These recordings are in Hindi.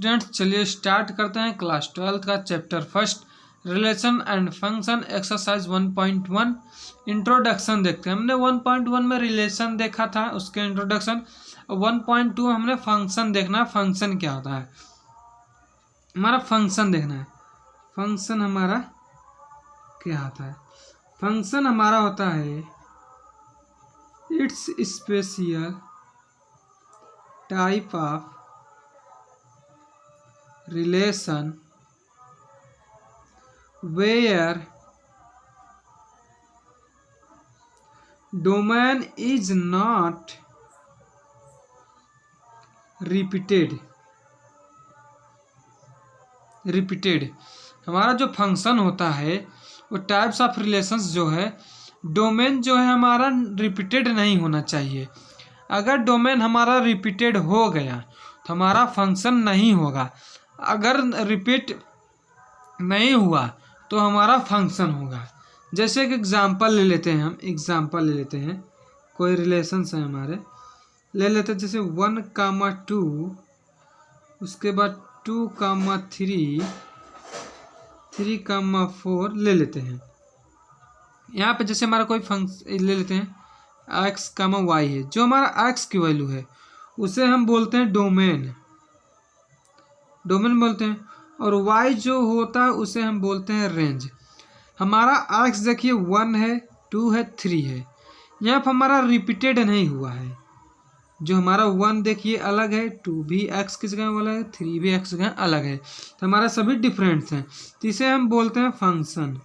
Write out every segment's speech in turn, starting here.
स्टूडेंट्स चलिए स्टार्ट करते हैं क्लास 12 का chapter first relation and function exercise 1.1 introduction देखते हैं। हमने 1.1 में रिलेशन देखा था, उसके इंट्रोडक्शन। 1.2 हमने फंक्शन देखना, फंक्शन क्या होता है, हमारा फंक्शन देखना है। फंक्शन हमारा क्या होता है? फंक्शन हमारा होता है it's special type of relation where domain is not repeated। हमारा जो फंक्शन होता है वो टाइप्स ऑफ रिलेशंस जो है, डोमेन जो है हमारा रिपीटेड नहीं होना चाहिए। अगर डोमेन हमारा रिपीटेड हो गया तो हमारा फंक्शन नहीं होगा। अगर रिपीट नहीं हुआ तो हमारा फंक्शन होगा। जैसे कि एग्जांपल ले लेते हैं, हम एग्जांपल ले लेते हैं, कोई रिलेशंस हैं हमारे, ले लेते हैं जैसे 1,2, उसके बाद 2,3, 3,4 ले लेते हैं। यहाँ पे जैसे हमारा कोई फंक्शन ले लेते हैं x, y है, जो हमारा x की वैल्यू है उसे हम बोलते हैं डोमेन बोलते हैं, और y जो होता है उसे हम बोलते हैं रेंज। हमारा x देखिए 1 है, 2 है, 3 है, यहाँ पर हमारा रिपीटेड नहीं हुआ है। जो हमारा 1 देखिए अलग है, 2 भी x की जगह अलग है, 3 भी x की जगह अलग है, तो हमारा सभी डिफरेंट हैं, तो इसे हम बोलते हैं फंक्शन।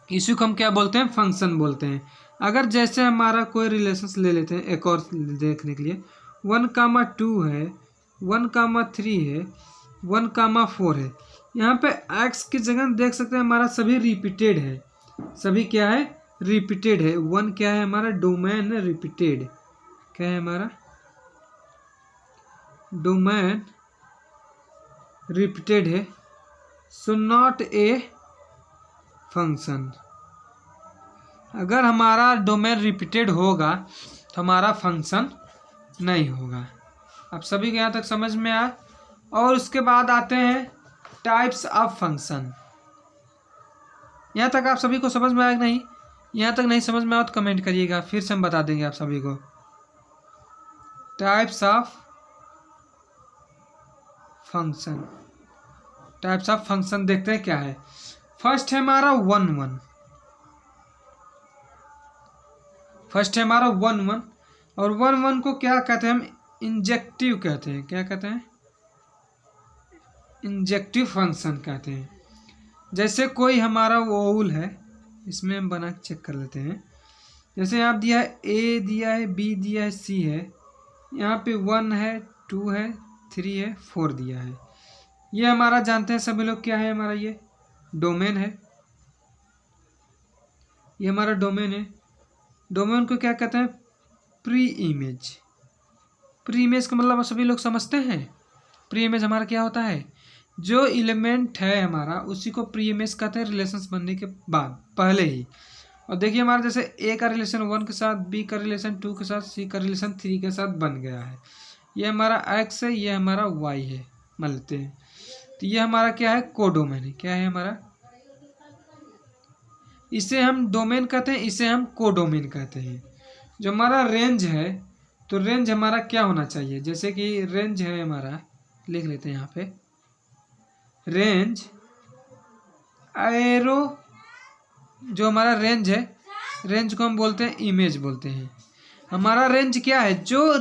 इसी को हम क्या बोलते हैं? फंक्शन बोलते हैं। अगर जैसे हमारा कोई रिलेशंस ले लेते हैं एक और देखने के लिए, 1,2 है, 1,3 है, 1,4 है, यहाँ पे x की जगह देख सकते हैं हमारा सभी रिपीटेड है। सभी क्या है? रिपीटेड है। 1 क्या है हमारा? Domain repeated. क्या है हमारा? डोमेन रिपीटेड है, सो नॉट ए फंक्शन। अगर हमारा डोमेन रिपीटेड होगा तो हमारा फंक्शन नहीं होगा। अब सभी को यहाँ तक समझ में आया। और उसके बाद आते हैं टाइप्स ऑफ फंक्शन। यहाँ तक आप सभी को समझ में आया कि नहीं? यहाँ तक नहीं समझ में आया तो कमेंट करिएगा, फिर से हम बता देंगे आप सभी को। Types of function, types of function देखते हैं क्या है। फर्स्ट है हमारा 1,1। फर्स्ट है हमारा 1,1, और 1,1 को क्या कहते हैं? हम इंजेक्टिव कहते हैं। क्या कहते हैं? इंजेक्टिव फंक्शन कहते हैं। जैसे कोई हमारा वोल है, इसमें हम बना के चेक कर लेते हैं। जैसे यहाँ दिया है A दिया है, B दिया है, C है, यहाँ पे 1 है, 2 है, 3 है, 4 दिया है। ये हमारा जानते हैं सभी लोग क्या है? हमारा ये डोमेन है। ये हमारा डोमेन है। डोमेन को क्या कहते हैं? Pre image. प्री इमेज का मतलब सभी लोग समझते हैं। प्री इमेज हमारा क्या होता है? जो एलिमेंट है हमारा उसी को प्री इमेज कहते हैं, रिलेशंस बनने के बाद, पहले ही। और देखिए हमारा जैसे A का रिलेशन 1 के साथ, B का रिलेशन 2 के साथ, C का रिलेशन 3 के साथ बन गया है। ये हमारा x है, ये हमारा y है, मान लेते हैं। तो ये हमारा क्या है? कोडोमेन है। क्या है हमारा? इसे हम डोमेन कहते हैं, इसे हम कोडोमेन कहते हैं। जो हमारा रेंज है, तो रेंज हमारा क्या होना चाहिए? जैसे कि रेंज है हमारा, लिख लेते हैं यहाँ पे, रेंज एरो। जो हमारा रेंज है, रेंज को हम बोलते हैं इमेज बोलते हैं। हमारा रेंज क्या है? जो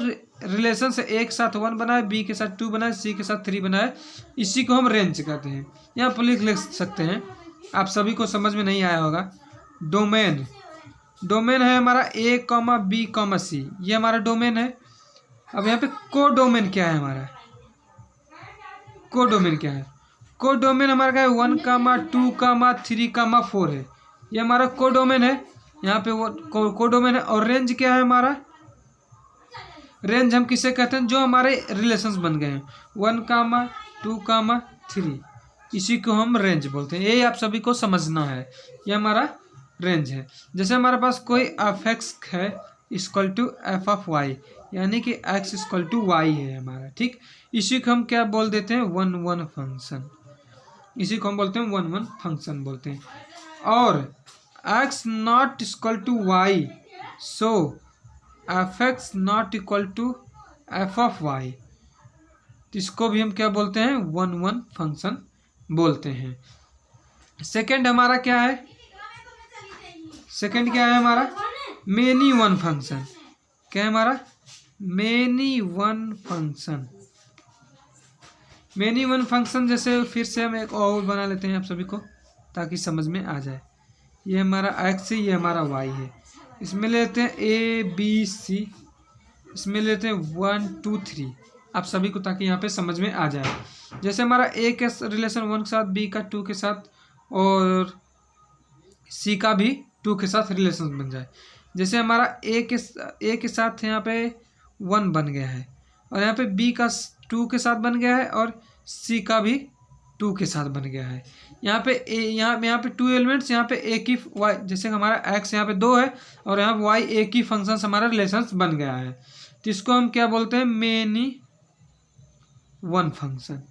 रिलेशन से एक साथ 1 बनाए, B के साथ 2 बनाए, C के साथ 3 बनाए, इसी को हम रेंज कहते हैं। यहाँ पर लिख सकते हैं, आप सभी को समझ में नहीं आया होगा। डोमेन, डोमेन है हमारा A, B, C, ये हमारा डोमेन है। अब यहाँ पे कोडोमेन क्या है हमारा? कोडोमेन क्या है? कोडोमेन हमारा क्या है? 1, 2, 3, 4 है, ये हमारा कोडोमेन है। यहाँ पे वो कोडोमेन है। और रेंज क्या है हमारा? रेंज हम किसे कहते हैं? जो हमारे रिलेशंस बन गए हैं 1, 2, 3, इसी को हम रेंज बोलते हैं। ये आप सभी को समझना है, ये हमारा रेंज है। जैसे हमारे पास कोई f(x) है इक्वल टू f(y), यानी कि x इक्वल टू वाई है हमारा, ठीक। इसी को हम क्या बोल देते हैं, 1 1 फंक्शन, इसी को हम बोलते हैं 1 1 फंक्शन बोलते हैं। और x not equal to y, so f x not equal to f of y, इसको भी हम क्या बोलते हैं, 1 1 फंक्शन बोलते हैं। सेकंड हमारा क्या है, सेकंड क्या है हमारा, मेनी वन फंक्शन। क्या है हमारा, many one function. Many one function जैसे फिर से हम एक और बना लेते हैं आप सभी को ताकि समझ में आ जाए। ये हमारा x है, ये हमारा y है। इसमें लेते हैं a b c, इसमें लेते हैं 1 2 3 आप सभी को, ताकि यहाँ पे समझ में आ जाए। जैसे हमारा a के रिलेशन 1 के साथ, b का 2 के साथ और c का भी 2 के साथ रिलेशन बन जाए। जैसे हमारा a के साथ यहाँ पे 1 बन गया है, और यहाँ पे b का 2 के साथ बन गया है, और c का भी 2 के साथ बन गया है। यहाँ पे यहाँ पे 2 एलिमेंट्स, यहाँ पे एक ही y, जैसे हमारा x यहाँ पे 2 है और यहाँ y एक ही फंक्शन हमारा रिलेशन बन गया है, तो इसको हम क्या बोलते हैं, many one function.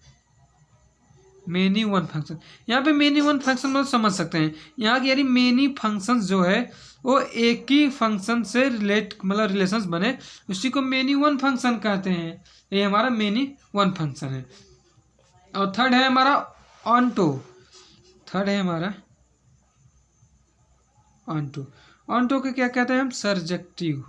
Many one function, यहाँ पे मेनी वन फंक्शन मतलब समझ सकते हैं यहाँ की, यानी मेनी फंक्शंस जो है वो एक ही फंक्शन से मतलब रिलेशंस बने, उसी को मेनी वन फंक्शन कहते हैं। ये हमारा मेनी वन फंक्शन है। और थर्ड है हमारा ऑनटो, थर्ड है हमारा ऑनटो। ऑनटो को क्या कहते हैं हम, सर्जेक्टिव।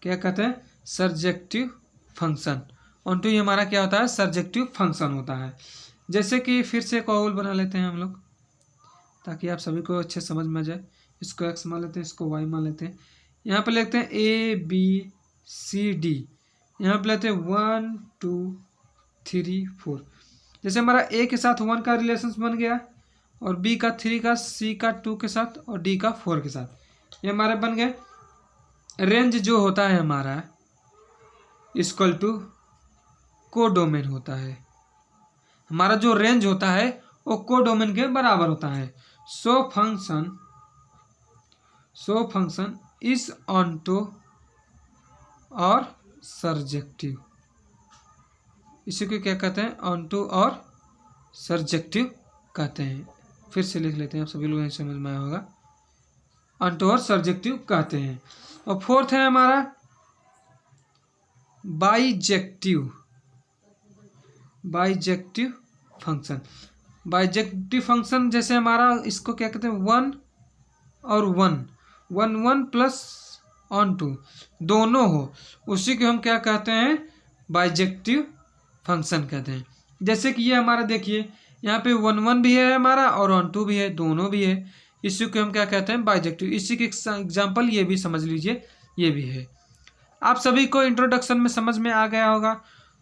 क्या कहते हैं, सर्जेक्टिव फंक्शन। ऑनटू ये हमारा क्या होता है, सर्जेक्टिव फंक्शन होता है। जैसे कि फिर से एक और बना लेते हैं हम लोग ताकि आप सभी को अच्छे समझ में आ जाए। इसको x मान लेते हैं, इसको y मान लेते हैं। यहाँ पे लिखते हैं a b c d, यहाँ पे लेते हैं 1 2 3 4। जैसे हमारा a के साथ 1 का रिलेशन बन गया, और b का 3 का, c का 2 के साथ, और d का 4 के साथ, ये हमारे बन गए। रेंज जो होता है हमारा इक्वल टू कोडोमेन होता है। हमारा जो रेंज होता है वो कोडोमेन के बराबर होता है। सो फंक्शन इज ऑनटो और सर्जेक्टिव, इसी को क्या कहते हैं, ऑनटो और सर्जेक्टिव कहते हैं। फिर से लिख लेते हैं, आप सभी लोग समझ में आया होगा, ऑनटो और सर्जेक्टिव कहते हैं। और फोर्थ है हमारा बाइजेक्टिव फंक्शन। बाइजेक्टिव फंक्शन जैसे हमारा इसको क्या कहते हैं, 1 और 1 प्लस ऑनटू दोनों हो, उसी को हम क्या कहते हैं, बाइजेक्टिव फंक्शन कहते हैं। जैसे कि ये हमारा देखिए यहाँ पे 1 1 भी है हमारा और ऑनटू भी है, दोनों भी है, इसी को हम क्या कहते हैं, बाइजेक्टिव। इसी के एग्जाम्पल ये भी समझ लीजिए, ये भी है। आप सभी को इंट्रोडक्शन में समझ में आ गया होगा।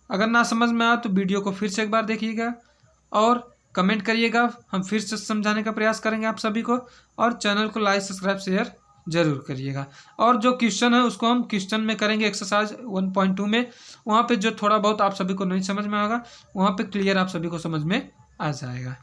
अगर ना समझ में आया तो वीडियो को फिर से एक बार देखिएगा और कमेंट करिएगा, हम फिर से समझाने का प्रयास करेंगे आप सभी को। और चैनल को लाइक सब्सक्राइब शेयर जरूर करिएगा। और जो क्वेश्चन है उसको हम क्वेश्चन में करेंगे, एक्सरसाइज 1.2 में, वहाँ पे जो थोड़ा बहुत आप सभी को नहीं समझ में आएगा वहाँ पे क्लियर आप सभी को समझ में आ जाएगा।